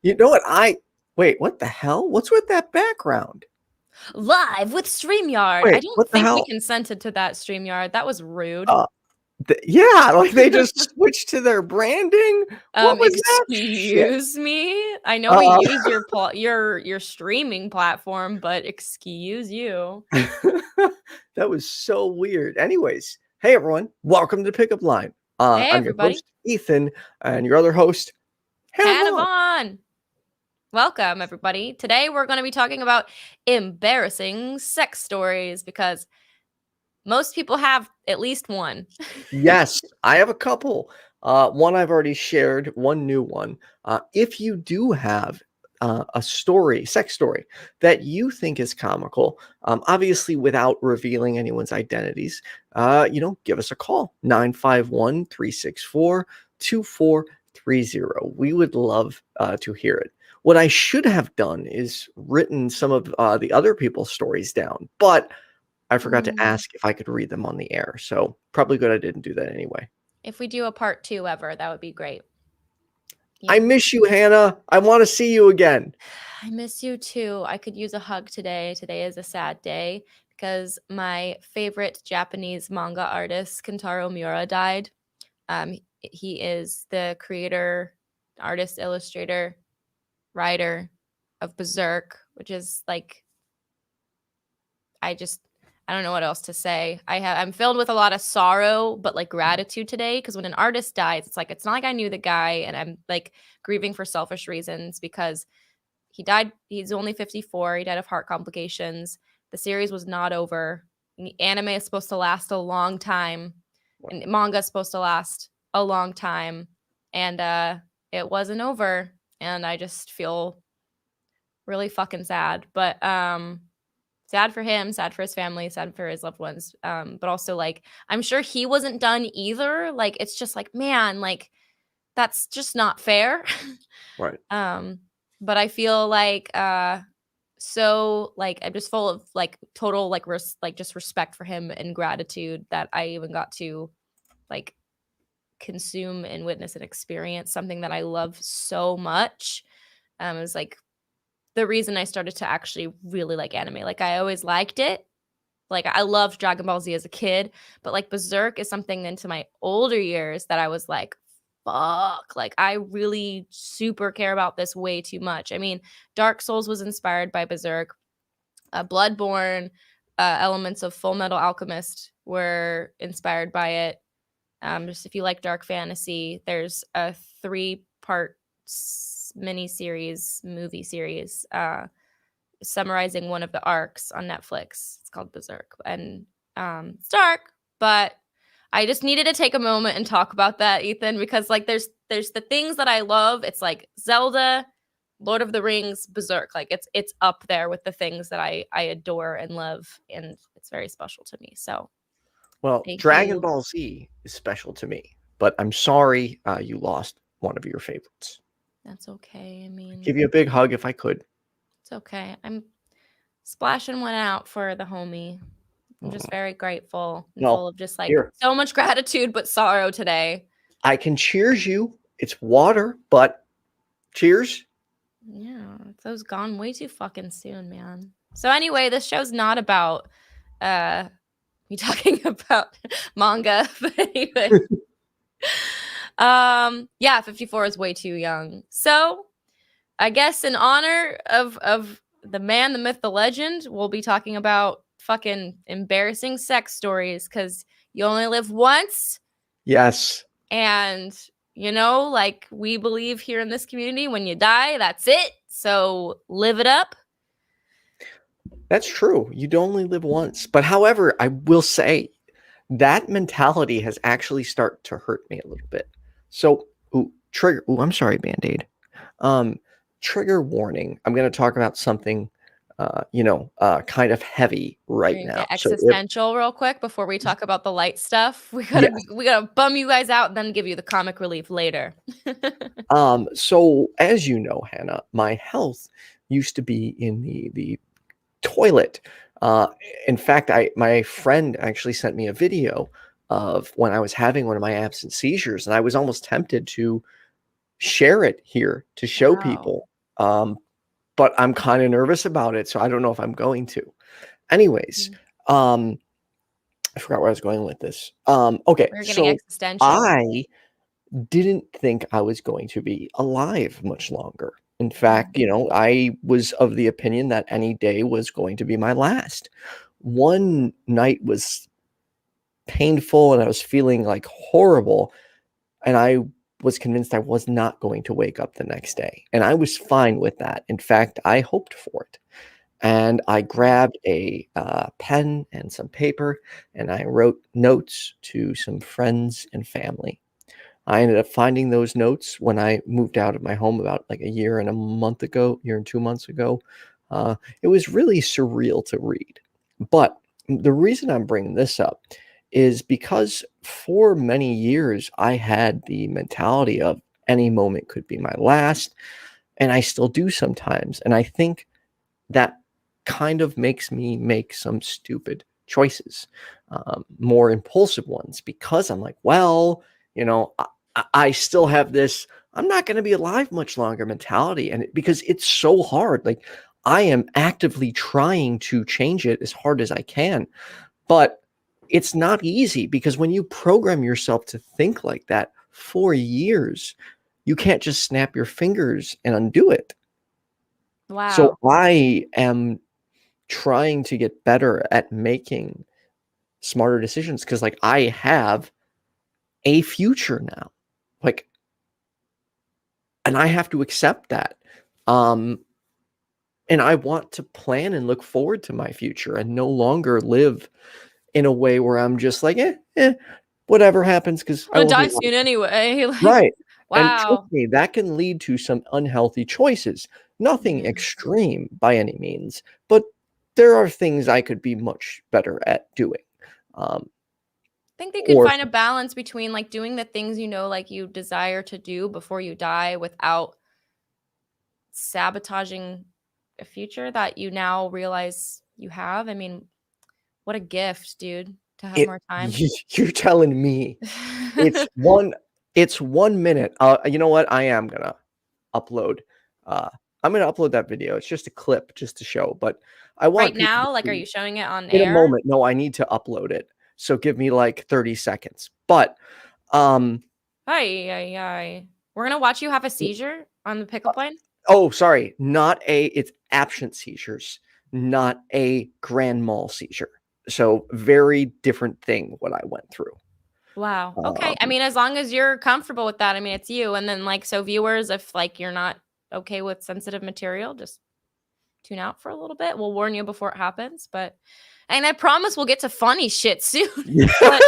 You know what? Wait, what the hell? What's with that background? Live with StreamYard. Wait, I don't what the think we hell? consented to that, StreamYard. That was rude. Yeah, like they just switched to their branding. What was that shit? Excuse me. I know we use your streaming platform, but excuse you. That was so weird. Anyways, hey everyone, welcome to Pickup Line. Hey I'm your everybody. host, Ethan, and your other host, Hannah Hannah. Vaughn. Welcome everybody. Today we're going to be talking about embarrassing sex stories because most people have at least one. Yes, I have a couple. One I've already shared, one new one. If you do have a story, sex story, that you think is comical, obviously without revealing anyone's identities, give us a call, 951-364-2430. We would love to hear it. What I should have done is written some of the other people's stories down, but I forgot to ask if I could read them on the air. So probably good I didn't do that anyway. If we do a part 2 ever, that would be great. Yeah. I miss you, Hannah. I want to see you again. I miss you too. I could use a hug today. Today is a sad day because my favorite Japanese manga artist, Kentaro Miura, died. He is the creator, artist, illustrator, writer of Berserk, which is like, I don't know what else to say. I'm filled with a lot of sorrow, but like gratitude today, because when an artist dies, it's not like I knew the guy and I'm like grieving for selfish reasons because he died. He's only 54. He died of heart complications. The series was not over. Anime is supposed to last a long time, and manga is supposed to last a long time, and it wasn't over. And I just feel really fucking sad. But sad for him, sad for his family, sad for his loved ones. But also, like, I'm sure he wasn't done either. Like, it's just like, man, like, that's just not fair. Right. But I feel like so like I'm just full of like total like just respect for him and gratitude that I even got to like consume and witness and experience something that I love so much. It was like the reason I started to actually really like anime. Like I always liked it. Like I loved Dragon Ball Z as a kid, but like Berserk is something into my older years that I was like, fuck, like I really super care about this way too much. I mean, Dark Souls was inspired by Berserk. Bloodborne, elements of Full Metal Alchemist were inspired by it. Just if you like dark fantasy, there's a 3-part movie series, summarizing one of the arcs on Netflix. It's called Berserk, and it's dark, but I just needed to take a moment and talk about that, Ethan, because like there's the things that I love. It's like Zelda, Lord of the Rings, Berserk. Like it's up there with the things that I adore and love, and it's very special to me. So, well, Dragon Ball Z is special to me, but I'm sorry you lost one of your favorites. That's okay. I mean, give you a big hug if I could. It's okay. I'm splashing one out for the homie. I'm just very grateful and full of just like so much gratitude, but sorrow today. I can cheers you. It's water, but cheers. Yeah, those gone way too fucking soon, man. So anyway, this show's not about me talking about manga, but anyway. Yeah, 54 is way too young. So I guess in honor of the man, the myth, the legend, we'll be talking about fucking embarrassing sex stories because you only live once. Yes. And, you know, like we believe here in this community, when you die, that's it. So live it up. That's true. You'd only live once. But however, I will say that mentality has actually started to hurt me a little bit. So, I'm sorry, Bandaid. Trigger warning. I'm going to talk about something, kind of heavy right now. Existential, real quick before we talk about the light stuff. We gotta bum you guys out and then give you the comic relief later. So as you know, Hannah, my health used to be in the toilet. In fact, my friend actually sent me a video of when I was having one of my absent seizures, and I was almost tempted to share it here to show people But I'm kind of nervous about it, so I don't know if I'm going to. Anyways, I forgot where I was going with this. Okay, We're getting so existential. I didn't think I was going to be alive much longer. In fact, I was of the opinion that any day was going to be my last. One night was painful and I was feeling like horrible, and I was convinced I was not going to wake up the next day. And I was fine with that. In fact, I hoped for it. And I grabbed a pen and some paper, and I wrote notes to some friends and family. I ended up finding those notes when I moved out of my home about like a year and 2 months ago. It was really surreal to read. But the reason I'm bringing this up is because for many years I had the mentality of any moment could be my last, and I still do sometimes. And I think that kind of makes me make some stupid choices, more impulsive ones, because I'm like, well, I still have this, I'm not going to be alive much longer mentality. And because it's so hard, like I am actively trying to change it as hard as I can, but it's not easy, because when you program yourself to think like that for years, you can't just snap your fingers and undo it. Wow. So I am trying to get better at making smarter decisions, because like I have a future now, like, and I have to accept that. And I want to plan and look forward to my future and no longer live in a way where I'm just like, whatever happens, because I'm gonna die soon anyway. Right. And Wow. trust me, that can lead to some unhealthy choices. Nothing extreme by any means, but there are things I could be much better at doing. I think they could find a balance between like doing the things like you desire to do before you die without sabotaging a future that you now realize you have. I mean, what a gift, dude, to have more time. You're telling me it's 1 minute. You know what? I am gonna upload. I'm gonna upload that video. It's just a clip, just to show. But I want right now, like, are you showing it on in air? a moment. No, I need to upload it. So give me like 30 seconds. But We're gonna watch you have a seizure on the pickup line. Oh, sorry, it's absent seizures, not a grand mal seizure. So very different thing what I went through. Wow. Okay. I mean, as long as you're comfortable with that, I mean, it's you. And then so viewers, if like you're not okay with sensitive material, just tune out for a little bit. We'll warn you before it happens, and I promise we'll get to funny shit soon. But,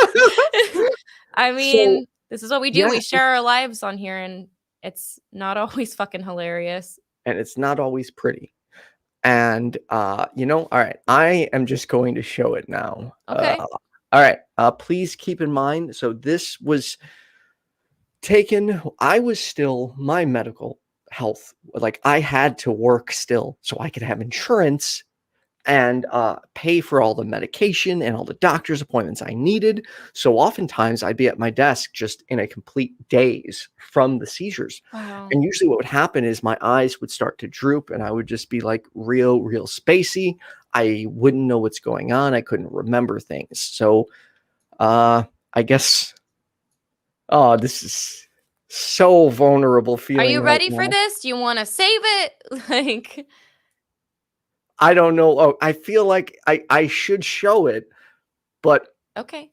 I mean, this is what we do. We share our lives on here, and it's not always fucking hilarious. And it's not always pretty. And, all right, I am just going to show it now. Okay. All right. Please keep in mind. So this was taken, my medical health, like I had to work still so I could have insurance and pay for all the medication and all the doctor's appointments I needed. So oftentimes I'd be at my desk just in a complete daze from the seizures. Wow. And usually what would happen is my eyes would start to droop and I would just be like real spacey. I wouldn't know what's going on. I couldn't remember things. So I guess, this is so vulnerable feeling. Are you right ready now. for this? Do you want to save it? Like, I don't know. Oh, I feel like I should show it, but okay.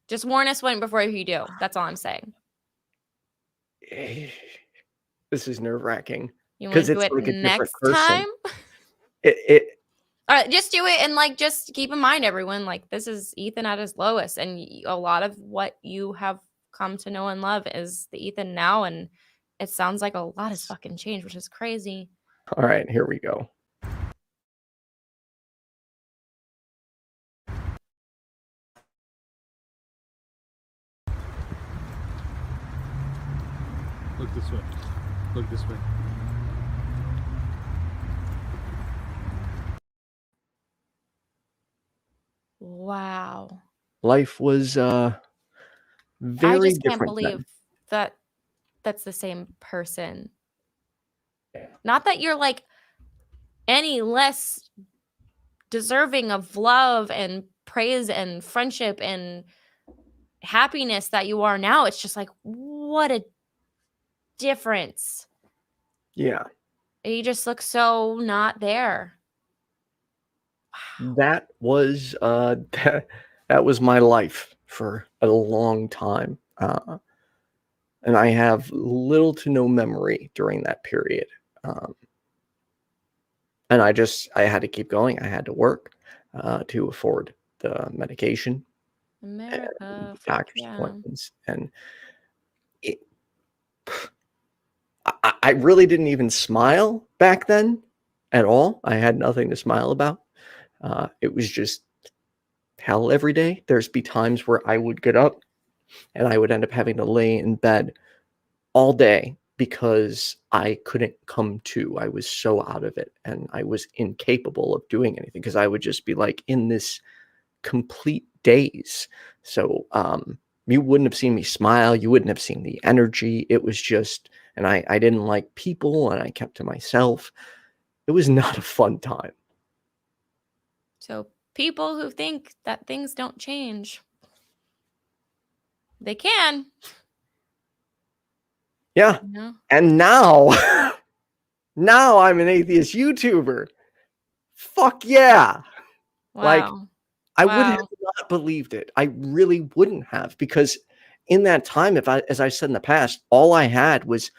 Just warn us before you do. That's all I'm saying. This is nerve-wracking. You want to do it like next time? All right, just do it, and like, just keep in mind, everyone, like, this is Ethan at his lowest, and a lot of what you have come to know and love is the Ethan now, and it sounds like a lot has fucking changed, which is crazy. All right, here we go. Look this way. Look this way. Wow. Life was very I just different can't believe then. that that's the same person. Not that you're like any less deserving of love and praise and friendship and happiness that you are now. It's just like, what a difference. Yeah. You just look so not there. That was that was my life for a long time. And I have little to no memory during that period. And I had to keep going. I had to work to afford the medication, America. doctor's Yeah. appointments, and I really didn't even smile back then at all. I had nothing to smile about. It was just hell every day. There's be times where I would get up and I would end up having to lay in bed all day because I couldn't come to. I was so out of it and I was incapable of doing anything because I would just be like in this complete daze. So you wouldn't have seen me smile. You wouldn't have seen the energy. It was just, and I didn't like people and I kept to myself. It was not a fun time. So people who think that things don't change, they can. Yeah. You know? And now, now I'm an atheist YouTuber. Fuck yeah. Wow. Like, I would have Wow. not believed it. I really wouldn't have, because in that time, as I said in the past, all I had was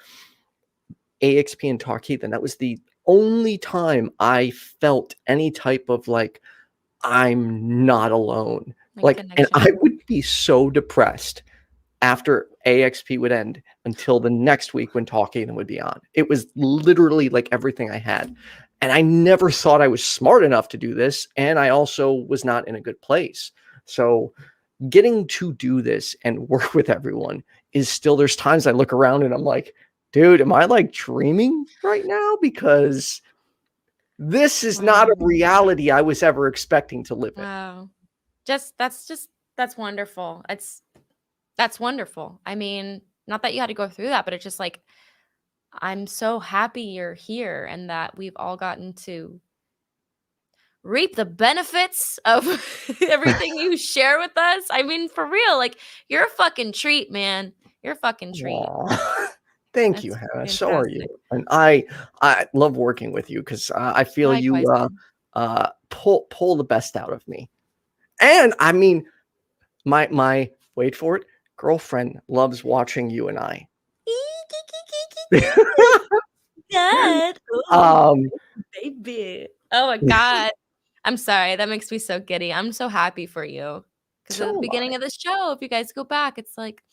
AXP and Talk Heathen. That was the only time I felt any type of like, I'm not alone. Like, and connection. I would be so depressed after AXP would end until the next week when Talk Heathen would be on. It was literally like everything I had. And I never thought I was smart enough to do this. And I also was not in a good place. So getting to do this and work with everyone is still, there's times I look around and I'm like, dude, am I like dreaming right now? Because this is not a reality I was ever expecting to live in. Wow. That's wonderful. That's wonderful. I mean, not that you had to go through that, but it's just like, I'm so happy you're here and that we've all gotten to reap the benefits of everything you share with us. I mean, for real, like, you're a fucking treat, man. You're a fucking treat. Aww. Thank you, That's Hannah. So are you. fantastic. And I love working with you because I feel Likewise, you pull the best out of me. And I mean, my wait for it, girlfriend loves watching you and I. God. Baby. Oh my God. I'm sorry. That makes me so giddy. I'm so happy for you. Because at the beginning of the show, if you guys go back, it's like,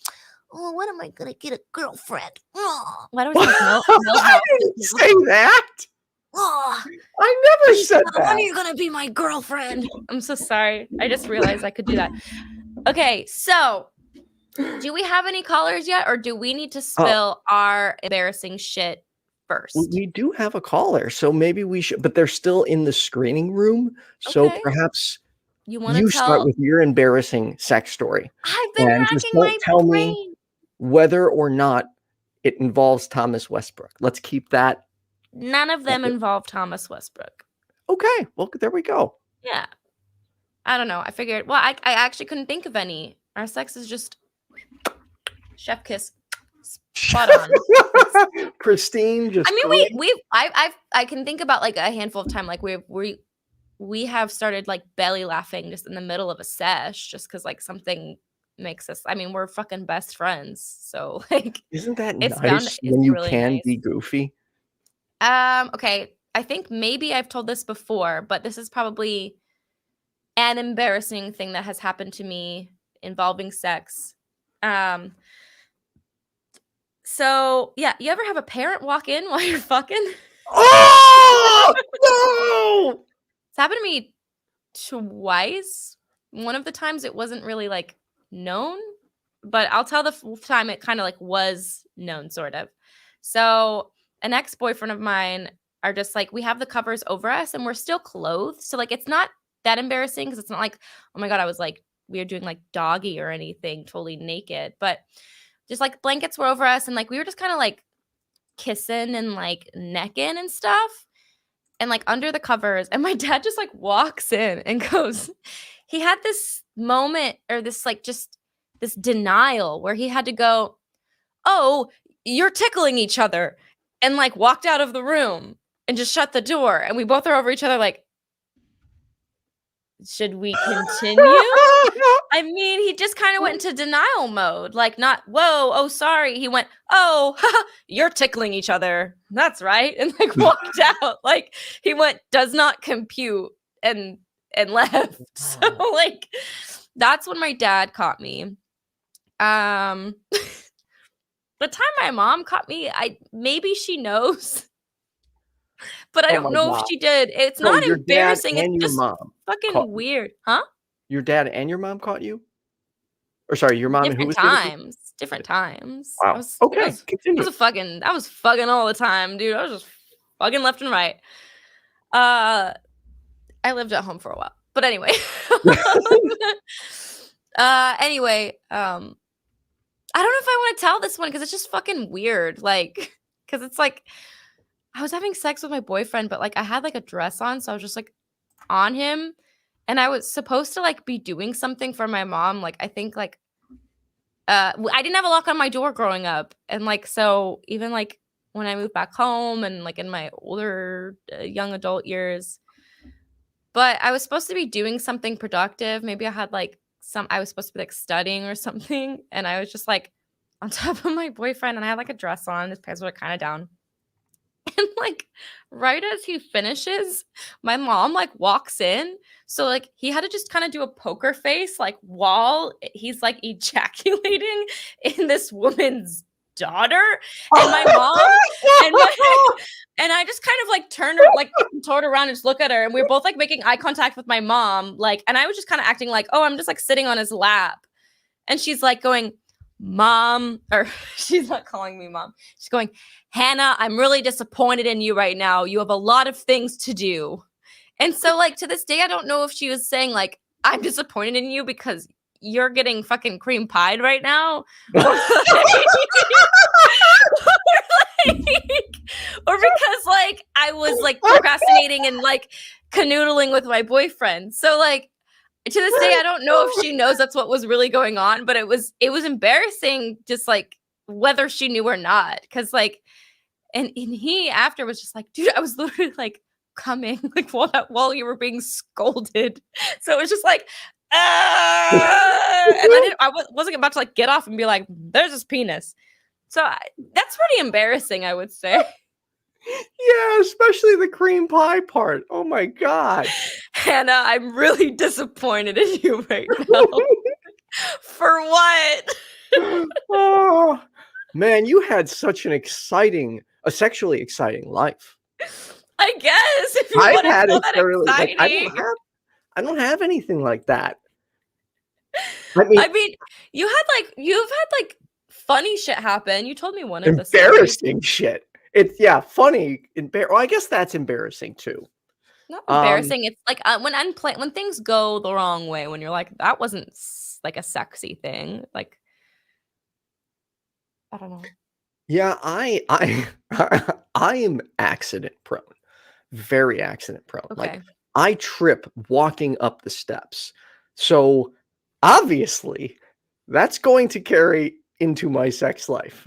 oh, when am I going to get a girlfriend? Oh. Why do I sound like I didn't say that. Oh, I never said that. when are you going to be my girlfriend? I'm so sorry. I just realized I could do that. Okay, so do we have any callers yet, or do we need to spill our embarrassing shit first? We do have a caller, so maybe we should, but they're still in the screening room. So Okay. perhaps you want to start with your embarrassing sex story. I've been and just racking my tell brain. me whether or not it involves Thomas Westbrook. Let's keep that. None of them involve Thomas Westbrook. Okay, well, there we go. Yeah. I don't know. I figured, well, I actually couldn't think of any. Our sex is just chef kiss. Spot on. Pristine. Just. I mean, I can think about like a handful of time, like we have started like belly laughing just in the middle of a sesh, just because like something makes us. I mean, we're fucking best friends, so like, isn't that it's nice when you really can nice. be goofy? Okay. I think maybe I've told this before, but this is probably an embarrassing thing that has happened to me involving sex. So yeah, you ever have a parent walk in while you're fucking? Oh no! It's happened to me twice. One of the times it wasn't really like known, but I'll tell the time it kind of like was known, sort of. So an ex-boyfriend of mine are just like, we have the covers over us and we're still clothed. So like, it's not that embarrassing because it's not like, oh my God, I was like, we were doing like doggy or anything, totally naked. But just like blankets were over us, and like we were just kind of like kissing and like necking and stuff, and like under the covers, and my dad just like walks in and goes, he had this moment, or this like just this denial where he had to go, oh, you're tickling each other, and like walked out of the room and just shut the door, and we both are over each other like, should we continue? I mean, he just kind of went into denial mode, like not, whoa, oh, sorry. He went, oh, you're tickling each other. That's right. And like walked out. Like he went, does not compute, and left. So like, that's when my dad caught me. The time my mom caught me, maybe she knows. But I don't know if she did. It's not embarrassing. It's just fucking weird. Huh? Your dad and your mom caught you? Or sorry, your mom and who was different times. Wow. Continue. I was fucking all the time, dude. I was just fucking left and right. I lived at home for a while. But anyway. Anyway, I don't know if I want to tell this one because it's just fucking weird. Like, because it's like, I was having sex with my boyfriend, but like I had like a dress on, so I was just like on him, and I was supposed to like be doing something for my mom. Like I think like I didn't have a lock on my door growing up, and like so even like when I moved back home and like in my older young adult years, but I was supposed to be doing something productive. Maybe I had like I was supposed to be like studying or something, and I was just like on top of my boyfriend, and I had like a dress on. His pants were kind of down. And like right as he finishes, my mom like walks in. So like he had to just kind of do a poker face like while he's like ejaculating in this woman's daughter. And my mom and I just kind of like turned around and just look at her, and we were both like making eye contact with my mom, like, and I was just kind of acting like, oh, I'm just like sitting on his lap. And she's like going, Mom, or she's not calling me mom. She's going, Hannah, I'm really disappointed in you right now. You have a lot of things to do. And so like to this day, I don't know if she was saying like, I'm disappointed in you because you're getting fucking cream pied right now. or because like I was like procrastinating and like canoodling with my boyfriend. So like, to this day, I don't know if she knows that's what was really going on, but it was embarrassing, just like whether she knew or not. Cause like, and he after was just like, dude, I was literally like coming like while you were being scolded. So it was just like, and I wasn't about to like get off and be like, there's his penis. So that's pretty embarrassing, I would say. Yeah, especially the cream pie part. Oh my God. Hannah, I'm really disappointed in you right now. For what? Oh, man, you had such a sexually exciting life. I guess. If you I've had it thoroughly. Like, I don't have anything like that. I mean, you've had funny shit happen. You told me one of the embarrassing shit. It's funny. Well, I guess that's embarrassing too. Not embarrassing. It's like when things go the wrong way. When you're like, that wasn't like a sexy thing. Like, I don't know. Yeah, I am accident prone, very accident prone. Okay. Like I trip walking up the steps, so obviously that's going to carry into my sex life.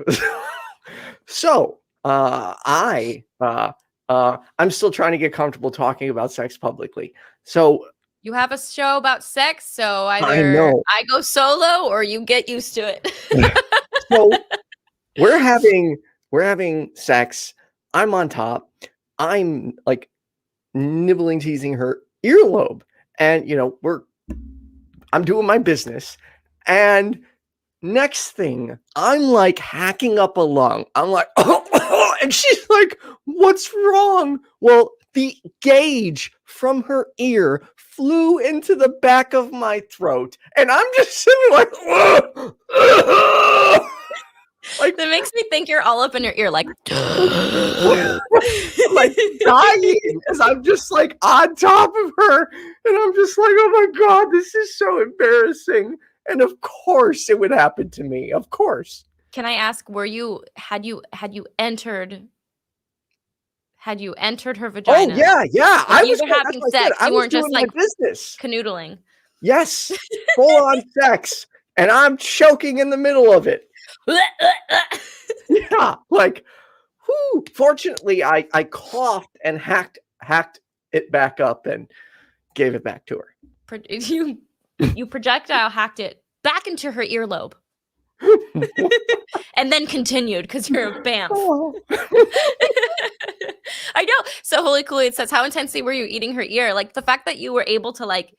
So. I'm still trying to get comfortable talking about sex publicly. So you have a show about sex, so either I go solo or you get used to it. So we're having sex. I'm on top. I'm like nibbling, teasing her earlobe, and I'm doing my business, and next thing, I'm like hacking up a lung. I'm like, oh, and she's like, what's wrong? Well, the gauge from her ear flew into the back of my throat. And I'm just sitting like, like that makes me think you're all up in your ear, like, like dying as I'm just like on top of her. And I'm just like, oh my God, this is so embarrassing. And of course it would happen to me. Of course. Can I ask, had you entered her Oh vagina? yeah. Like, I you was were that's having what I said. sex. I You was weren't just doing my like business. canoodling. Yes, full on sex, and I'm choking in the middle of it. Yeah, like, whoo. Fortunately, I coughed and hacked it back up and gave it back to her. You projectile hacked it back into her earlobe. And then continued because you're a bamf. Oh. I know. So Holy Kool-Aid says, how intensely were you eating her ear? Like, the fact that you were able to like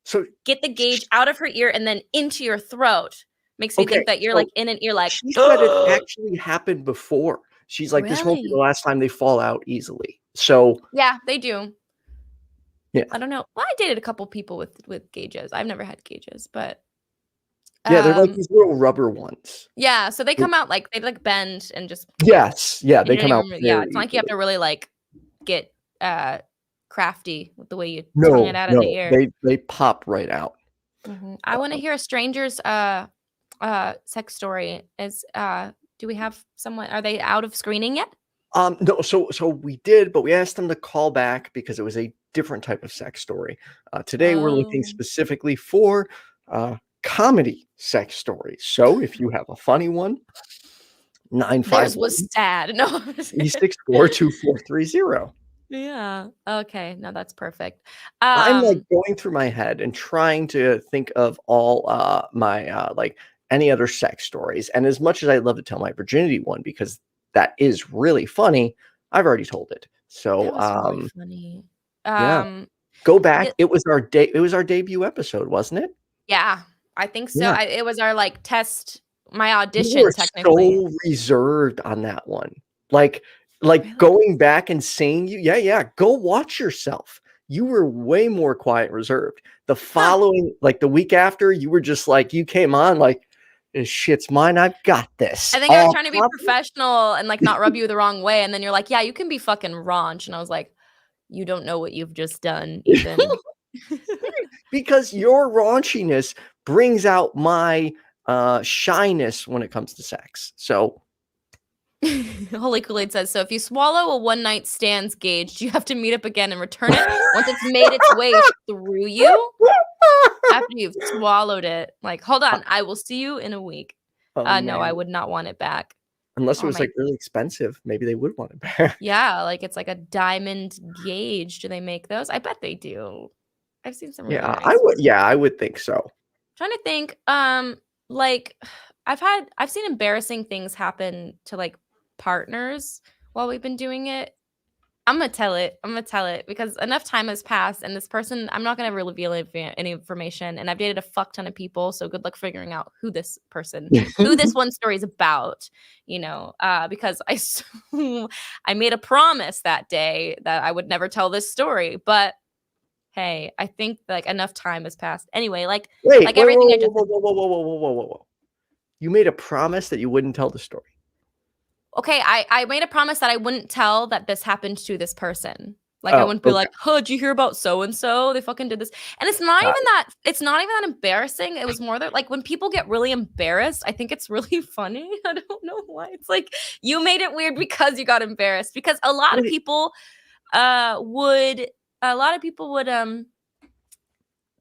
So get the gauge out of her ear and then into your throat makes me think that you're so like in an ear, like, she said it actually happened before. She's like, this won't be the Really? last time they fall out easily. So yeah, they do. yeah, I don't know. Well, I dated a couple people with gauges. I've never had gauges, but they're like these little rubber ones. yeah, so they come out like they like bend and just Yes, yeah, they you don't come out. even, yeah, it's not like you have to really like get crafty with the way you tongue it out of the ear. They pop right out. I want to hear a stranger's sex story. Do we have someone? Are they out of screening yet? No, so we did, but we asked them to call back because it was a different type of sex story. Today we're looking specifically for comedy sex stories. So if you have a funny one, 951 Theirs was sad. No. 364-2430. Yeah. Okay. No, that's perfect. I'm like going through my head and trying to think of all my like any other sex stories. And as much as I love to tell my virginity one because that is really funny, I've already told it. So that was really funny. yeah. Go back. It was our debut episode, wasn't it? Yeah, I think so. Yeah. It was our like test, my You audition were technically. so reserved on that one. Like Really? going back and saying go watch yourself. You were way more quiet and reserved. The following, like the week after, you were just like, you came on like, this shit's mine. I've got this. I think I was trying to be professional and like not rub you the wrong way. And then you're like, yeah, you can be fucking raunch. And I was like, you don't know what you've just done, Ethan. Because your raunchiness brings out my shyness when it comes to sex. So Holy Kool-Aid says, so if you swallow a one-night stands gauge, you have to meet up again and return it once it's made its way through you after you've swallowed it. Like, hold on, I will see you in a week. No, I would not want it back. Unless it was like really expensive. Maybe they would want it back. Yeah, like it's like a diamond gauge. Do they make those? I bet they do. I've seen some really nice I would. Yeah, I would think so. Trying to think. Like I've seen embarrassing things happen to like partners while we've been doing it. I'm gonna tell it because enough time has passed, and this person, I'm not gonna reveal any information. And I've dated a fuck ton of people, so good luck figuring out who this one story is about. You know, because I made a promise that day that I would never tell this story, but. Hey, I think like enough time has passed. Anyway, like everything I just whoa. You made a promise that you wouldn't tell the story. Okay, I made a promise that I wouldn't tell that this happened to this person. Like I wouldn't be like, "Oh, did you hear about so and so? They fucking did this." And it's not even that embarrassing. It was more that like when people get really embarrassed, I think it's really funny. I don't know why. It's like you made it weird because you got embarrassed. Because a lot of people would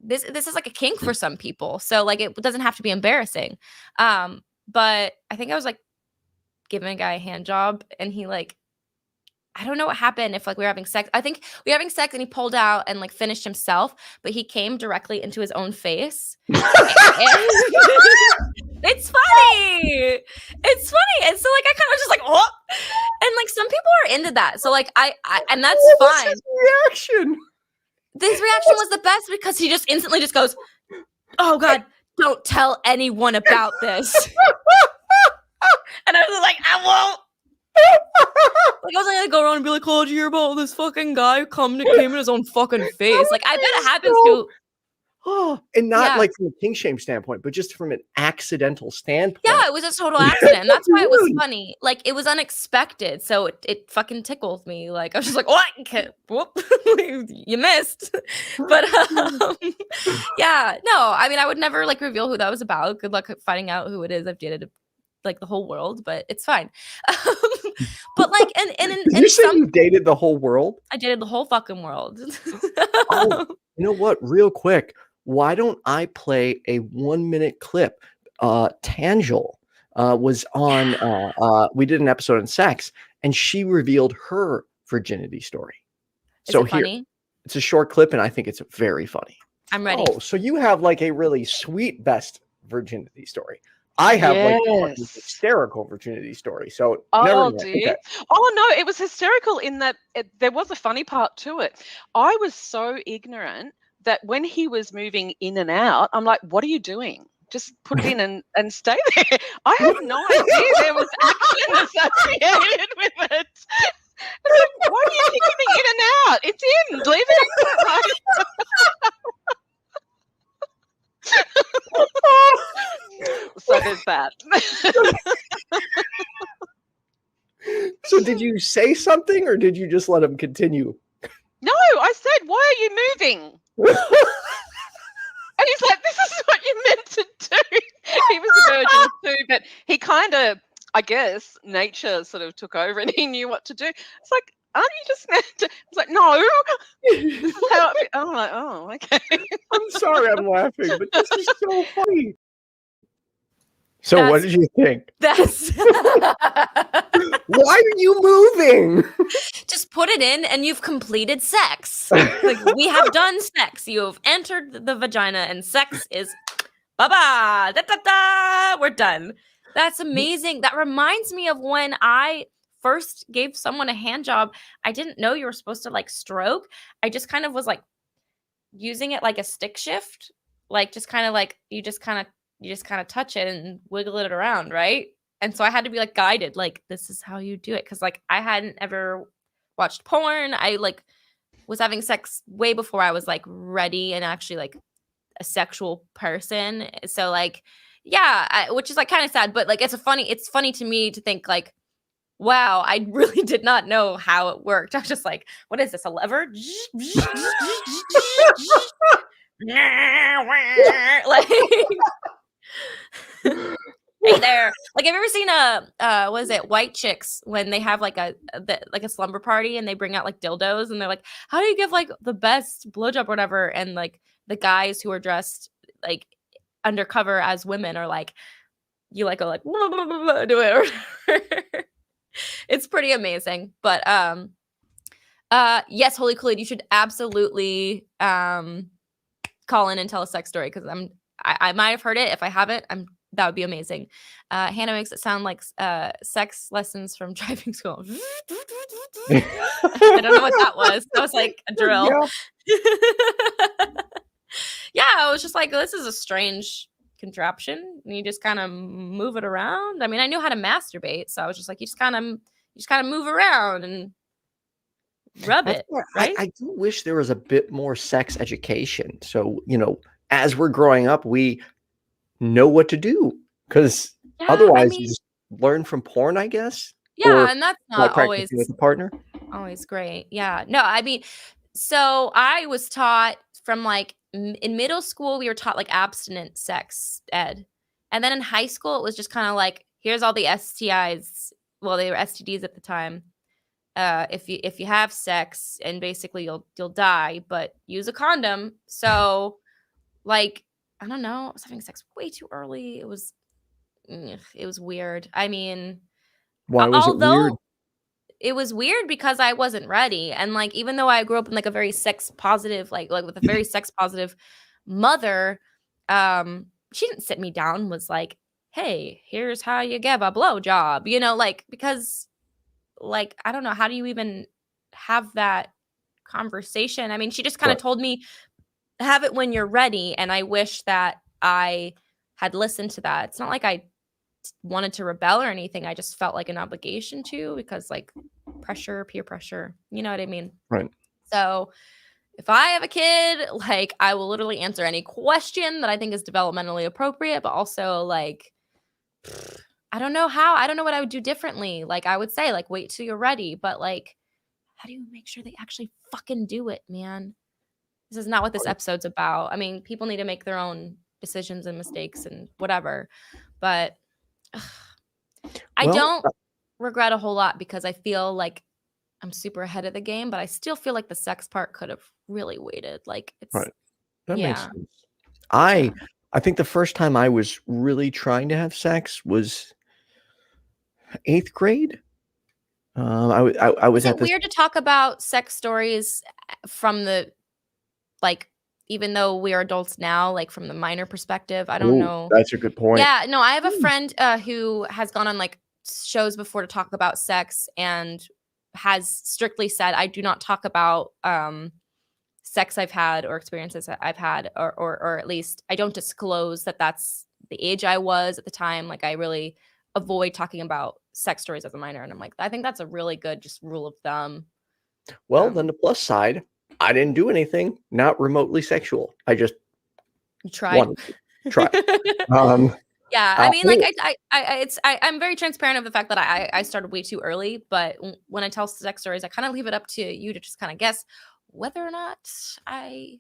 this is like a kink for some people. So like it doesn't have to be embarrassing. But I think I was like giving a guy a hand job and he like I don't know what happened if like we were having sex. I think we were having sex and he pulled out and like finished himself, but he came directly into his own face. It's funny. It's funny. And so like I kind of was just like, oh, and like some people are into that. So like I and that's fine. His reaction. This reaction was the best because he just instantly just goes, oh God, don't tell anyone about this. And I was like, I won't. Like I was gonna go around and be like, oh, did you hear about this fucking guy came in his own fucking face? Like I bet it happens to and not like from a kink shame standpoint, but just from an accidental standpoint. Yeah, it was a total accident. That's why it was funny. Like it was unexpected, so it fucking tickled me. Like I was just like, what? Whoop, you missed. But yeah, no. I mean, I would never like reveal who that was about. Good luck finding out who it is. I've dated like the whole world, but it's fine. But like, and Did you say you dated the whole world? I dated the whole fucking world. Oh, you know what? Real quick, why don't I play a 1-minute clip? Tangel was on. We did an episode on sex, and she revealed her virginity story. Is So it funny? it's a short clip, and I think it's very funny. I'm ready. Oh, so you have like a really sweet best virginity story. I have like a fucking hysterical virginity story. So Oh, do you? Oh no, it was hysterical in that there was a funny part to it. I was so ignorant that when he was moving in and out, I'm like, what are you doing? Just put it in and stay there. I had no idea there was action associated with it. I was like, why are you keeping in and out? It's in. Leave it in. Right? So there's that. So did you say something, or did you just let him continue? No, I said, why are you moving? And he's like, this is what you meant to do. He was a virgin too, but he kind of, I guess, nature sort of took over and he knew what to do. It's like, aren't you just meant to? It's like, no, this is how it, I'm like, oh, okay. I'm sorry I'm laughing, but this is so funny. So what did you think? That's Why are you moving? Just put it in and you've completed sex. Like, we have done sex. You have entered the vagina and sex is bye-bye. Da-da-da. We're done. That's amazing. That reminds me of when I first gave someone a hand job. I didn't know you were supposed to like stroke. I just kind of was like using it like a stick shift. Like just kind of like you just kind of touch it and wiggle it around, right? And so I had to be like guided, like this is how you do it, because like I hadn't ever watched porn. I like was having sex way before I was like ready and actually like a sexual person. So like, yeah, which is like kind of sad, but like it's funny to me to think like, wow, I really did not know how it worked. I was just like, what is this, a lever? Like, hey there. Like, have you ever seen what is it, White Chicks, when they have like a slumber party and they bring out like dildos and they're like, how do you give like the best blowjob or whatever? And like the guys who are dressed like undercover as women are like, you like go like blah, blah, blah, blah, do it or whatever. It's pretty amazing. But yes, Holy Kool-Aid, you should absolutely call in and tell a sex story, because I might have heard it. If I haven't, that would be amazing. Hannah makes it sound like sex lessons from driving school. I don't know what that was. That was like a drill. Yeah, I was just like, this is a strange contraption. And you just kind of move it around. I mean, I knew how to masturbate, so I was just like, you just kind of move around and rub it. Right? I do wish there was a bit more sex education. So, as we're growing up, we know what to do, because otherwise you just learn from porn, I guess. Yeah, and that's not always with a partner. Always great. Yeah. No, I mean, so I was taught from like in middle school, we were taught like abstinent sex ed. And then in high school, it was just kind of like, here's all the STIs. Well, they were STDs at the time. If you have sex, and basically you'll die, but use a condom. So like, I don't know, I was having sex way too early. It was weird. I mean, why was it weird? It was weird because I wasn't ready. And like, even though I grew up in like a very sex positive, like with a very sex positive mother, she didn't sit me down, was like, hey, here's how you give a blowjob, like, because like, I don't know, how do you even have that conversation? I mean, she just kind of told me, have it when you're ready. And I wish that I had listened to that. It's not like I wanted to rebel or anything. I just felt like an obligation to, because like peer pressure, you know what I mean? Right. So if I have a kid, like I will literally answer any question that I think is developmentally appropriate, but also like, I don't know what I would do differently. Like I would say like, wait till you're ready, but like, how do you make sure they actually fucking do it, man? This is not what this episode's about. I mean, people need to make their own decisions and mistakes and whatever, but I Well, don't regret a whole lot because I feel like I'm super ahead of the game, but I still feel like the sex part could have really waited. Like it's Right. That makes yeah. sense. I think the first time I was really trying to have sex was 8th grade. I was Is at it this. weird to talk about sex stories from the like even though we are adults now, like from the minor perspective? I don't Ooh, know. that's a good point. Yeah, no, I have a friend who has gone on like shows before to talk about sex and has strictly said, I do not talk about sex I've had or experiences that I've had, or at least I don't disclose that that's the age I was at the time. Like I really avoid talking about sex stories as a minor. And I'm like, I think that's a really good just rule of thumb. Well, then the plus side, I didn't do anything not remotely sexual. I just You tried. wanted to try. Yeah, I mean, like I'm very transparent of the fact that I started way too early, but when I tell sex stories, I kind of leave it up to you to just kind of guess whether or not I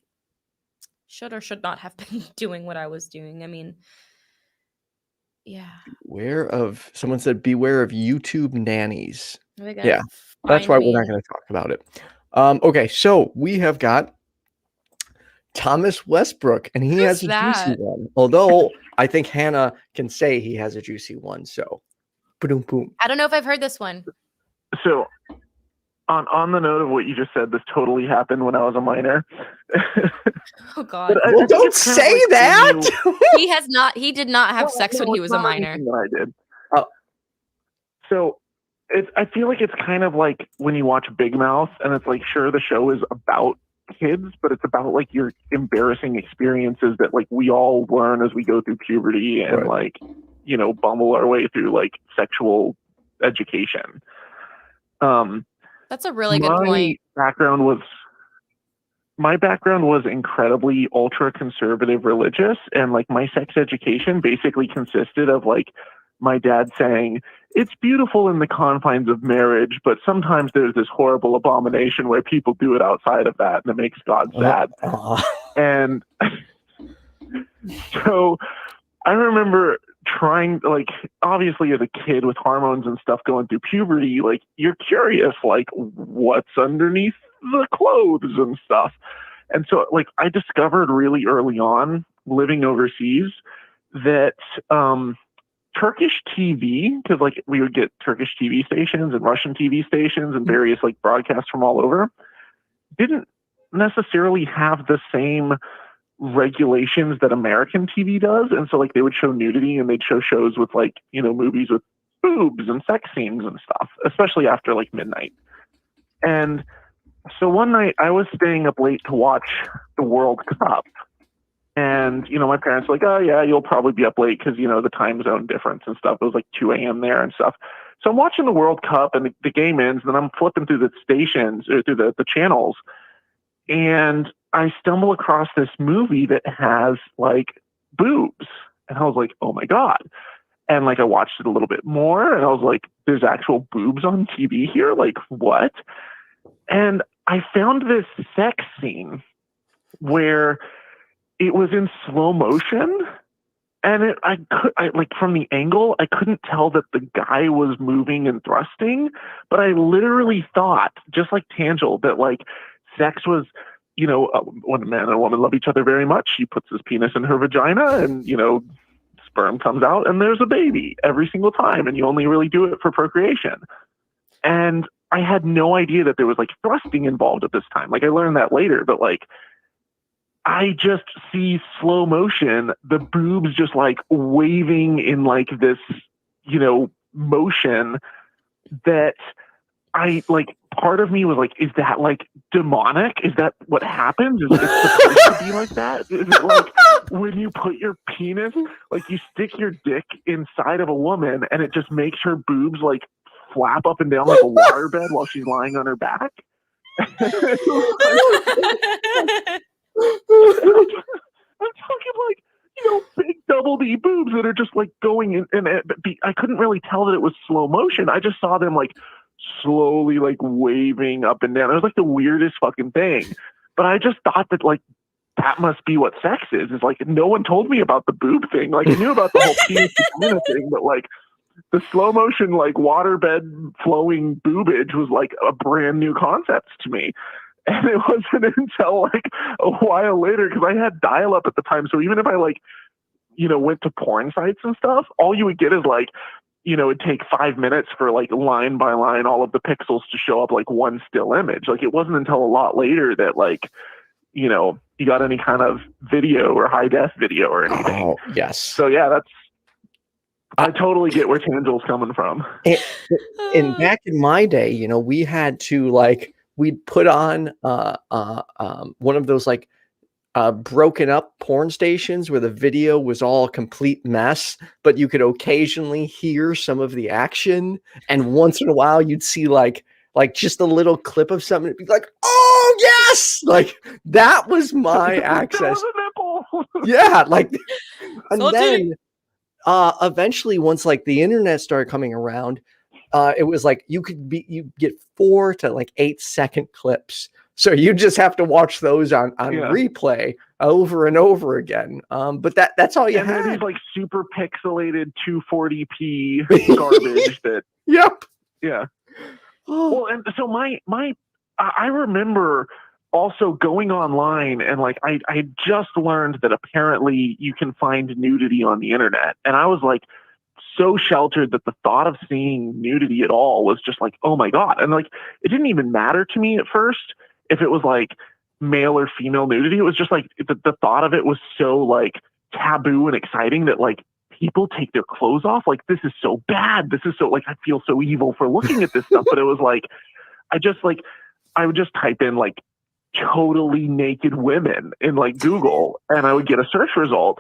should or should not have been doing what I was doing. I mean, yeah. Someone said beware of YouTube nannies. They gotta Yeah, that's why find we're not me. going to talk about it. Okay, so we have got Thomas Westbrook, and he has a juicy one. Although I think Hannah can say he has a juicy one. So, boom, boom. I don't know if I've heard this one. So, on the note of what you just said, this totally happened when I was a minor. Oh God! Well, don't say that. He has not. He did not have sex when he was a minor. I did. So I feel like it's kind of like when you watch Big Mouth, and it's like, sure, the show is about kids, but it's about like your embarrassing experiences that like we all learn as we go through puberty and like, you know, bumble our way through like sexual education. That's a really good point. My background was incredibly ultra conservative religious, and like my sex education basically consisted of like my dad saying, it's beautiful in the confines of marriage, but sometimes there's this horrible abomination where people do it outside of that, and it makes God sad. And so I remember trying, like, obviously as a kid with hormones and stuff going through puberty, like, you're curious, like, what's underneath the clothes and stuff. And so, like, I discovered really early on, living overseas, that Turkish TV, because like we would get Turkish TV stations and Russian TV stations and various like broadcasts from all over, didn't necessarily have the same regulations that American TV does. And so like they would show nudity and they'd show shows with like, you know, movies with boobs and sex scenes and stuff, especially after like midnight. And so one night I was staying up late to watch the World Cup. And, you know, my parents were like, oh, yeah, you'll probably be up late because, you know, the time zone difference and stuff. It was like 2 a.m. there and stuff. So I'm watching the World Cup and the game ends, and then I'm flipping through the stations or through the channels. And I stumble across this movie that has like boobs. And I was like, oh, my God. And like I watched it a little bit more and I was like, there's actual boobs on TV here? Like, what? And I found this sex scene where it was in slow motion, and I like from the angle, I couldn't tell that the guy was moving and thrusting, but I literally thought, just like Tangel, that like sex was, you know, when a man and a woman love each other very much, he puts his penis in her vagina and, you know, sperm comes out and there's a baby every single time, and you only really do it for procreation. And I had no idea that there was like thrusting involved at this time. Like I learned that later, but like, I just see slow motion, the boobs just like waving in like this, you know, motion that I like, part of me was like, is that like demonic? Is that what happens? Is it supposed to be like that? Is it like when you put your penis, like you stick your dick inside of a woman and it just makes her boobs like flap up and down like a waterbed while she's lying on her back? I'm talking like, you know, big double D boobs that are just like going in, and I couldn't really tell that it was slow motion. I just saw them like slowly like waving up and down. It was like the weirdest fucking thing. But I just thought that like that must be what sex is like no one told me about the boob thing. Like I knew about the whole penis thing, but like the slow motion, like waterbed flowing boobage was like a brand new concept to me. And it wasn't until like a while later, because I had dial up at the time. So even if I like, went to porn sites and stuff, all you would get is like, it'd take 5 minutes for like line by line, all of the pixels to show up like one still image. Like it wasn't until a lot later that like, you got any kind of video or high def video or anything. Oh, yes. So yeah, I totally get where Tangel's coming from. And back in my day, we had to like, we'd put on one of those like broken up porn stations where the video was all a complete mess, but you could occasionally hear some of the action. And once in a while you'd see like just a little clip of something. It'd be like, oh yes, like that was my access. Yeah, like, and then eventually once like the internet started coming around, it was like you get 4 to like 8 second clips. So you just have to watch those on replay over and over again. But that's all you had. And they're these like super pixelated 240p garbage that. Yep. Yeah. Well, and so I remember also going online and like I just learned that apparently you can find nudity on the internet, and I was like so sheltered that the thought of seeing nudity at all was just like, oh my God. And like it didn't even matter to me at first if it was like male or female nudity. It was just like the thought of it was so like taboo and exciting that like people take their clothes off. Like, this is so bad. This is so like, I feel so evil for looking at this stuff. But it was like, I would just type in like totally naked women in like Google and I would get a search result.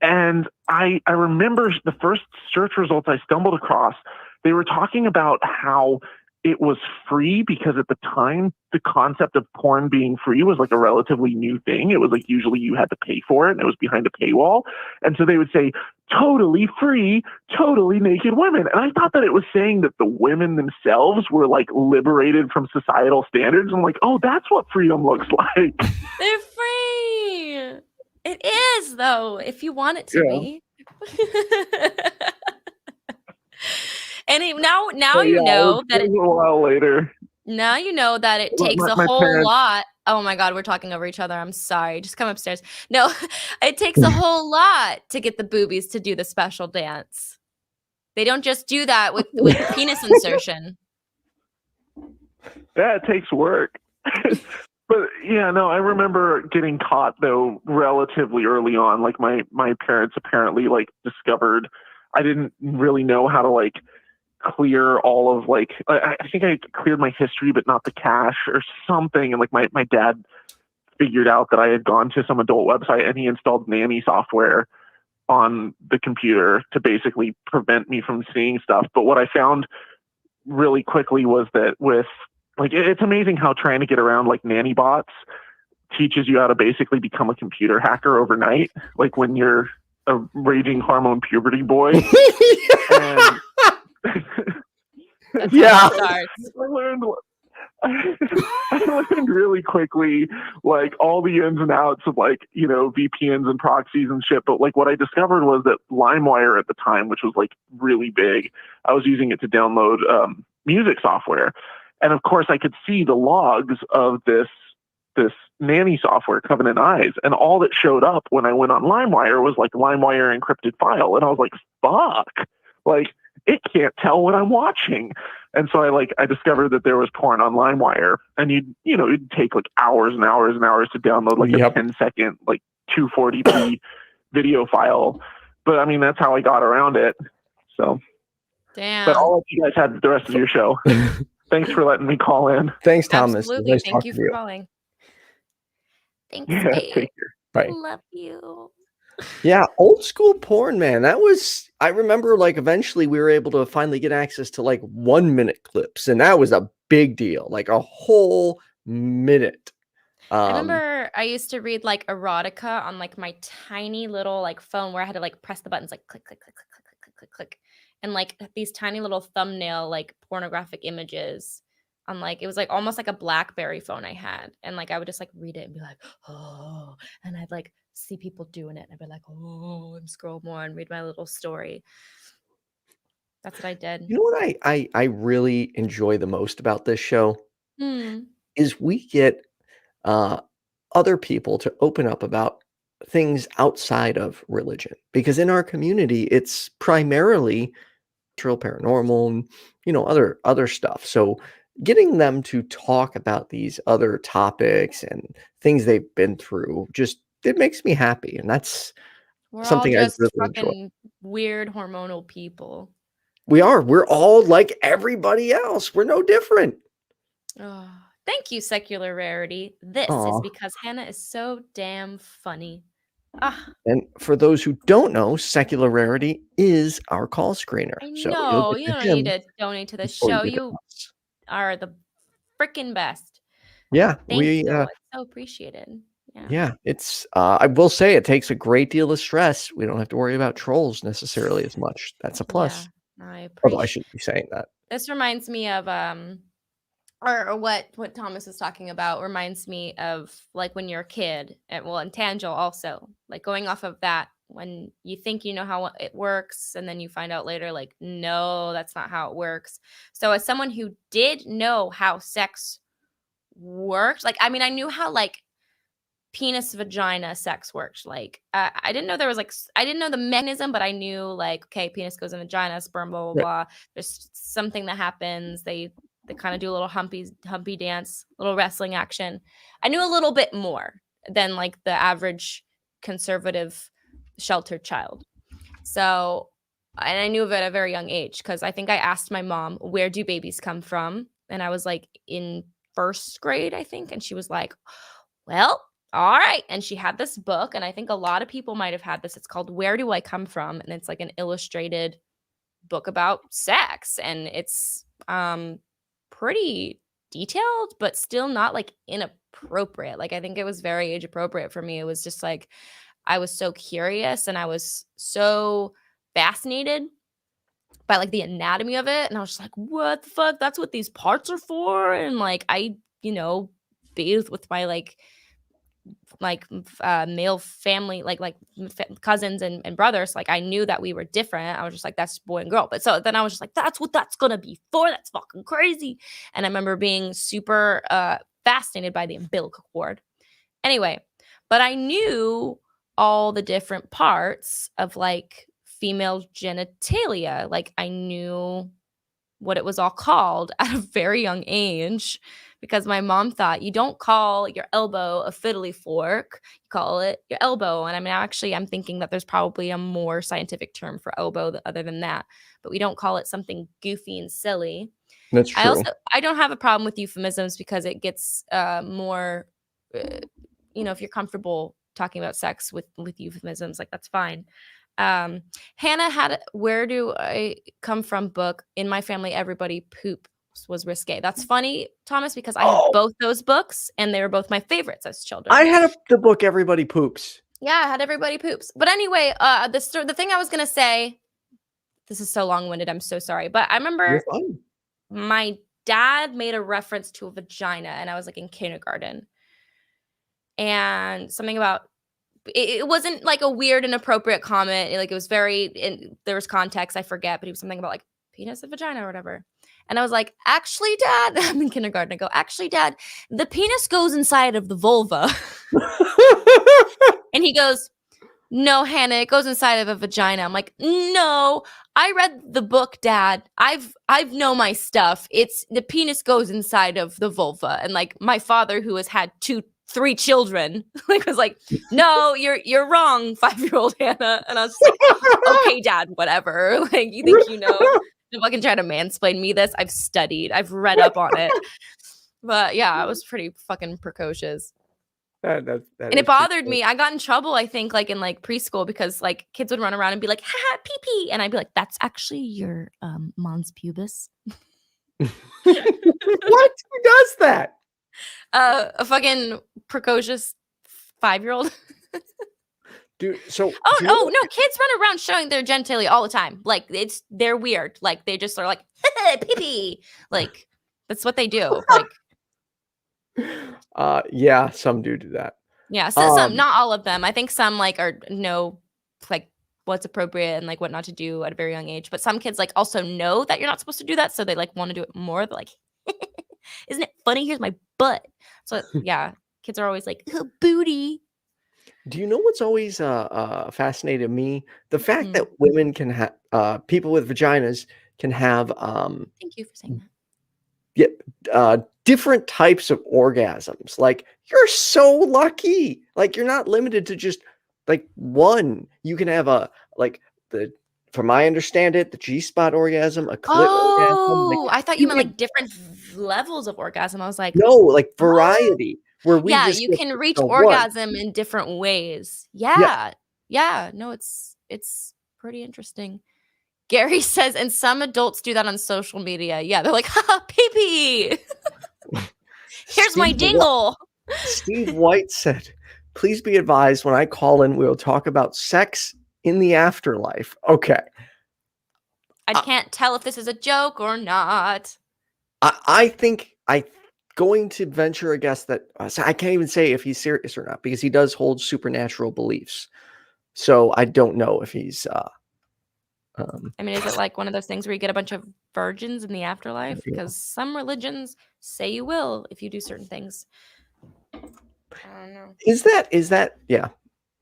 And I remember the first search results I stumbled across, they were talking about how it was free because at the time, the concept of porn being free was like a relatively new thing. It was like usually you had to pay for it and it was behind a paywall. And so they would say, totally free, totally naked women. And I thought that it was saying that the women themselves were like liberated from societal standards. I'm like, oh, that's what freedom looks like. They're free. It is, though, if you want it to be. And now you know that a while later. Now you know that it takes a whole lot. Oh my God, we're talking over each other. I'm sorry. Just come upstairs. No, it takes a whole lot to get the boobies to do the special dance. They don't just do that with penis insertion. Yeah, it takes work. But yeah, no, I remember getting caught though relatively early on. Like my parents apparently like discovered I didn't really know how to like clear all of like I think I cleared my history but not the cache or something, and like my dad figured out that I had gone to some adult website and he installed nanny software on the computer to basically prevent me from seeing stuff. But what I found really quickly was that with like it's amazing how trying to get around like nanny bots teaches you how to basically become a computer hacker overnight, like when you're a raging hormone puberty boy. And yeah, I learned really quickly like all the ins and outs of like, you know, VPNs and proxies and shit. But like what I discovered was that LimeWire at the time, which was like really big, I was using it to download music software. And of course I could see the logs of this nanny software, Covenant Eyes, and all that showed up when I went on LimeWire was like LimeWire encrypted file. And I was like, fuck, like it can't tell what I'm watching. And so I discovered that there was porn on LimeWire, and it'd take like hours and hours and hours to download like a 10-second, like 240p video file. But I mean, that's how I got around it. So, damn. But I'll let you guys have the rest of your show. Thanks for letting me call in. Thanks, Thomas. Absolutely. Nice Thank you for calling. Thanks, babe. Take care. Bye. Love you. Yeah, old school porn, man. I remember like eventually we were able to finally get access to like 1 minute clips, and that was a big deal, like a whole minute. I remember I used to read like erotica on like my tiny little like phone where I had to like press the buttons like click, click, click, click, click, click, click, click, click. And like these tiny little thumbnail like pornographic images on like it was like almost like a BlackBerry phone I had, and like I would just like read it and be like, oh, and I'd like see people doing it and I'd be like, oh, and scroll more and read my little story. That's what I did. You know what I really enjoy the most about this show Hmm. is we get other people to open up about things outside of religion, because in our community it's primarily paranormal and other stuff. So getting them to talk about these other topics and things they've been through, just it makes me happy, and that's We're all something I just really enjoy. fucking weird hormonal people. We're all like everybody else. We're no different. Oh, thank you, Secular Rarity. This is Aw. because Hannah is so damn funny. Ah, And for those who don't know, Secular Rarity is our call screener. I So you'll know. get You to don't need him to donate to the before show. you get to You us. are the freaking best. Yeah, Thank we you. It's so appreciated. Yeah. yeah, it's I will say it takes a great deal of stress. We don't have to worry about trolls necessarily as much. That's a plus. Yeah. I Although I appreciate. shouldn't be saying that. This reminds me of or what Thomas is talking about reminds me of like when you're a kid, and Tangel also, like going off of that, when you think you know how it works and then you find out later like no, that's not how it works. So as someone who did know how sex worked, like I mean I knew how like penis vagina sex worked, like I didn't know there was like I didn't know the mechanism, but I knew like okay, penis goes in vagina, sperm, blah blah Right. blah, there's something that happens, they kind of do a little humpy dance, little wrestling action. I knew a little bit more than like the average conservative sheltered child. So, and I knew of it at a very young age because I think I asked my mom, where do babies come from? And I was like in first grade, I think. And she was like, well, all right. And she had this book. And I think a lot of people might have had this. It's called Where Do I Come From? And it's like an illustrated book about sex. And it's pretty detailed, but still not like inappropriate. Like I think it was very age appropriate for me. It was just like I was so curious and I was so fascinated by like the anatomy of it. And I was just like, what the fuck? That's what these parts are for. And like I, bathed with my male family, cousins and brothers. Like I knew that we were different. I was just like, that's boy and girl. But so then I was just like, that's what that's gonna be for. That's fucking crazy. And I remember being super fascinated by the umbilical cord. Anyway, but I knew all the different parts of like female genitalia. Like I knew what it was all called at a very young age because my mom thought you don't call your elbow a fiddly fork, you call it your elbow. And I mean, actually, I'm thinking that there's probably a more scientific term for elbow other than that, but we don't call it something goofy and silly. That's true. I don't have a problem with euphemisms because it gets more, if you're comfortable talking about sex with euphemisms, like that's fine. Hannah had a Where Do I Come From book. In my family, everybody poops was risque. That's funny, Thomas, because I had both those books and they were both my favorites as children. I had the book Everybody Poops. Yeah, I had Everybody Poops. But anyway, the thing I was gonna say, this is so long-winded, I'm so sorry, but I remember my dad made a reference to a vagina and I was like in kindergarten, and something about it wasn't like a weird inappropriate comment, like it was there was context, I forget, but it was something about like penis and vagina or whatever. And I was like, actually, Dad, I'm in kindergarten. I go, actually, Dad, the penis goes inside of the vulva. And he goes, no, Hannah, it goes inside of a vagina. I'm like, no, I read the book, Dad. I've know my stuff. It's the penis goes inside of the vulva. And like my father, who has had 3 children, like was like, no, you're wrong, 5-year-old Hannah. And I was just like, okay, Dad, whatever. Like you think you know. Don't fucking try to mansplain me this. I've studied. I've read up on it. But yeah, I was pretty fucking precocious. And it bothered me. I got in trouble, I think, like in like preschool because like kids would run around and be like, haha, pee pee. And I'd be like, that's actually your mons pubis. What? Who does that? A fucking precocious 5-year-old. Dude, so no, kids run around showing their genitalia all the time. Like they're weird. Like they just are like pee pee. Like that's what they do. Like yeah, some do that. Yeah, so some, not all of them. I think some like are like what's appropriate and like what not to do at a very young age. But some kids like also know that you're not supposed to do that, so they like want to do it more. They're like, isn't it funny? Here's my butt. So yeah, kids are always like, oh, booty. Do you know what's always fascinated me? The fact Hmm. that women can have people with vaginas can have Thank you for saying that. different types of orgasms. Like, you're so lucky. Like, you're not limited to just like one. You can have from I understand it, the G-spot orgasm, a clit orgasm. Like, Oh, I thought you meant like different levels of orgasm. I was like, no, like what? variety. Where we Yeah, just you get can reach the one. orgasm in different ways. Yeah. No, it's pretty interesting. Gary says, and some adults do that on social media. Yeah, they're like, haha, pee-pee. Here's my dingle. Steve White said, please be advised when I call in, we'll talk about sex in the afterlife. Okay. I can't tell if this is a joke or not. I think going to venture a guess that so I can't even say if he's serious or not, because he does hold supernatural beliefs. So I don't know if he's I mean, is it like one of those things where you get a bunch of virgins in the afterlife? Yeah. Because some religions say you will if you do certain things. I don't know. Is that yeah.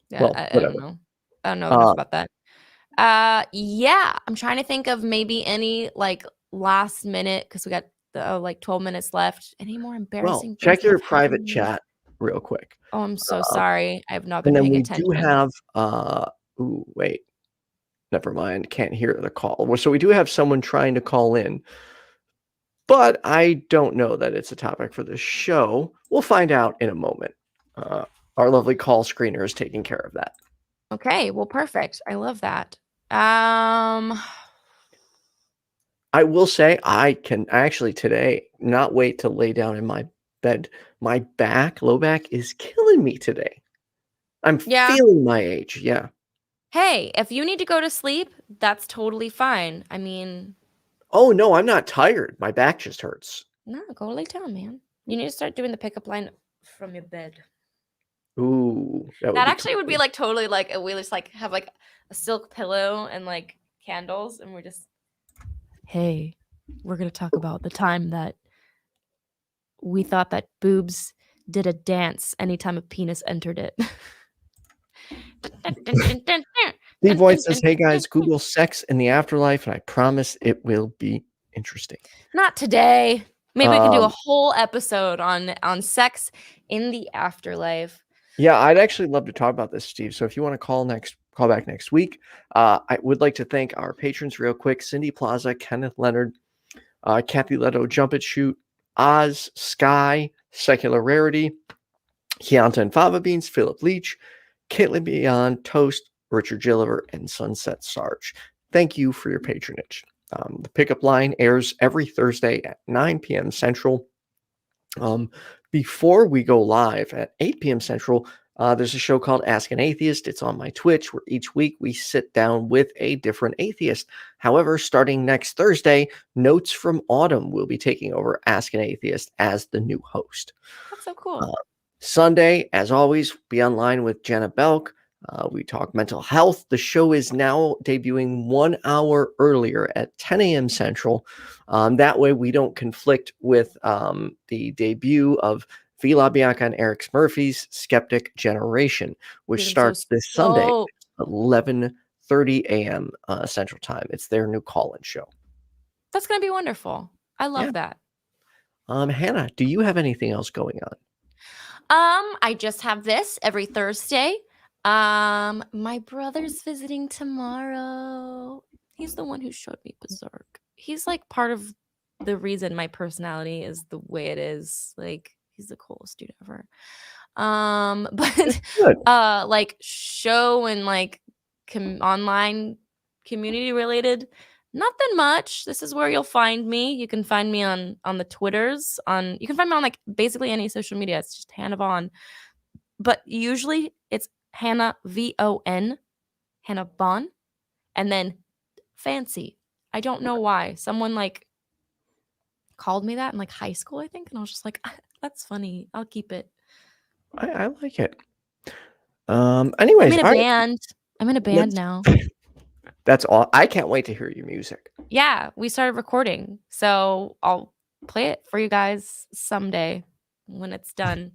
Yeah, Well, I don't know. I don't know enough about that. Yeah, I'm trying to think of maybe any like last minute, because we got like 12 minutes left. Any more embarrassing? Well, check things your that have private happened? chat real quick. Oh, I'm so sorry. I have not been And then paying we attention. do have wait. Never mind. Can't hear the call. So we do have someone trying to call in, but I don't know that it's a topic for the show. We'll find out in a moment. Our lovely call screener is taking care of that. Okay, well, perfect. I love that. I will say I can actually today not wait to lay down in my bed. My low back is killing me today. I'm feeling my age. Yeah. Hey, if you need to go to sleep, that's totally fine. I mean, oh no, I'm not tired. My back just hurts. No, go lay down, man. You need to start doing the pickup line from your bed. Ooh, that actually would be like totally like we just like have like a silk pillow and like candles, and we're just, hey, we're gonna talk about the time that we thought that boobs did a dance anytime a penis entered it. Steve White says, hey guys, Google sex in the afterlife, and I promise it will be interesting. Not today. Maybe we can do a whole episode on sex in the afterlife. Yeah, I'd actually love to talk about this, Steve. So if you want to call back next week, I would like to thank our patrons real quick: Cindy PLAZA, Kenneth, Leonard, Kathy Letto, JumpandShoot, Oz, Sky, Secular Rarity, Chianti and Fava Beans, Philip Leitch, Kaitlyn Beyond, Toast, Richard Gilliver, and Sunset Sarge. Thank you for your patronage. The pickup line airs every Thursday at 9 p.m. Central. Before we go live at 8 p.m. Central, there's a show called Ask an Atheist. It's on my Twitch, where each week we sit down with a different atheist. However, starting next Thursday, Notes from Autumn will be taking over Ask an Atheist as the new host. That's so cool. Sunday, as always, be online with Jenna Belk. We talk mental health. The show is now debuting 1 hour earlier at 10 a.m. Central. That way we don't conflict with the debut of V. LaBianca and Eric Murphy's Skeptic Generation, which starts this Sunday, 11:30 a.m. Central Time. It's their new call-in show. That's going to be wonderful. I love that. Hannah, do you have anything else going on? I just have this every Thursday. My brother's visiting tomorrow. He's the one who showed me Berserk. He's like part of the reason my personality is the way it is. Like, he's the coolest dude ever. But like show and like online community related, nothing much. This is where you'll find me. You can find me on the Twitters. You can find me on like basically any social media. It's just Hannah Vaughn. But usually it's Hannah VON, Hannah Vaughn, and then fancy. I don't know why. Someone like called me that in like high school, I think, and I was just like, that's funny. I'll keep it. I like it. Anyways, I'm in a band now. That's all. I can't wait to hear your music. Yeah, we started recording, so I'll play it for you guys someday when it's done.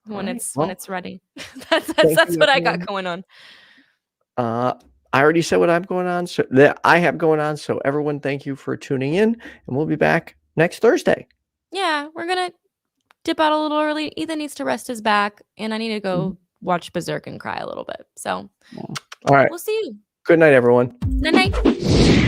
When Alright, it's well, when it's ready. thank That's you, what I got everyone. going on. I already said what I'm going on, so that I have going on. So everyone, thank you for tuning in, and we'll be back next Thursday. Yeah, we're gonna dip out a little early. Ethan needs to rest his back, and I need to go watch Berserk and cry a little bit. So All right. we'll see you. Good night, everyone. Night night.